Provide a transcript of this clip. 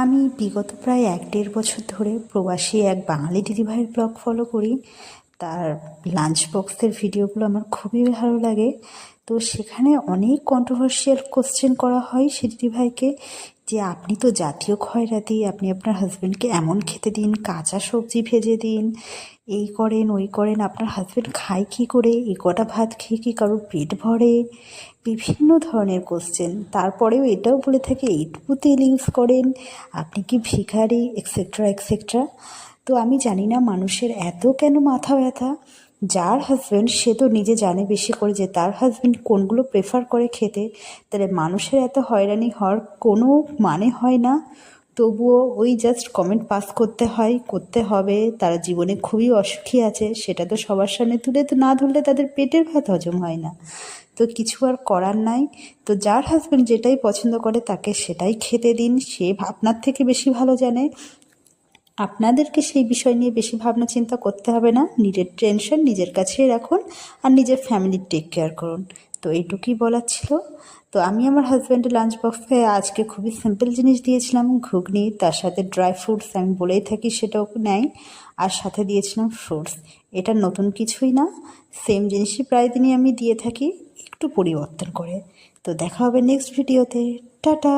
আমি বিগত প্রায় ১-১.৫ বছর ধরে প্রবাসী এক বাঙালি দিদিভাইয়ের ব্লগ ফলো করি। তার লাঞ্চ বক্সের ভিডিওগুলো আমার খুবই ভালো লাগে। তো সেখানে অনেক কন্ট্রোভার্সিয়াল কোশ্চেন করা হয় সে দিদিভাইকে, যে আপনি তো জাতীয় খয়রাতি, আপনি আপনার হাজব্যান্ডকে এমন খেতে দিন, কাঁচা সবজি ভেজে দিন, এই করেন ওই করেন, আপনার হাজব্যান্ড খায় কী করে, এই কটা ভাত খেয়ে কি কারোর পেট ভরে? বিভিন্ন ধরনের কোশ্চেন। তারপরেও এটাও বলে থাকে এইটুকু তেল ইউজ করেন, আপনি কি ভিখারি, এক্সেট্রা এক্সেট্রা। তো আমি জানি না মানুষের এত কেন মাথা ব্যথা। যার হাজব্যান্ড সে তো নিজে জানে বেশি করে যে তার হাজব্যান্ড কোনগুলো প্রেফার করে খেতে, তাহলে মানুষের এত হয়রানি হওয়ার কোনো মানে হয় না। তবুও ওই জাস্ট কমেন্ট পাস করতে হয়, করতে হবে। তারা জীবনে খুবই অসুখী আছে, সেটা তো সবার সামনে তুলে তো না ধরলে তাদের পেটের ভাত হজম হয় না। তো কিছু আর করার নাই। তো যার হাজব্যান্ড যেটাই পছন্দ করে তাকে সেটাই খেতে দিন। সে আপনার থেকে বেশি ভালো জানে। আপনাদেরকে সেই বিষয় নিয়ে বেশি ভাবনা চিন্তা করতে হবে না। নিজের টেনশন নিজের কাছেই রাখুন আর নিজের ফ্যামিলির টেক কেয়ার করুন। তো এইটুকুই বলার ছিল। তো আমি আমার হাজব্যান্ডের লাঞ্চ বক্সে আজকে খুবই সিম্পল জিনিস দিয়েছিলাম, ঘুগনি, তার সাথে ড্রাই ফ্রুটস, আমি বলেই থাকি সেটাও নেয়, আর সাথে দিয়েছিলাম ফ্রুটস। এটা নতুন কিছুই না, সেম জিনিসই প্রায় দিনই আমি দিয়ে থাকি, একটু পরিবর্তন করে। তো দেখা হবে নেক্সট ভিডিওতে। টাটা।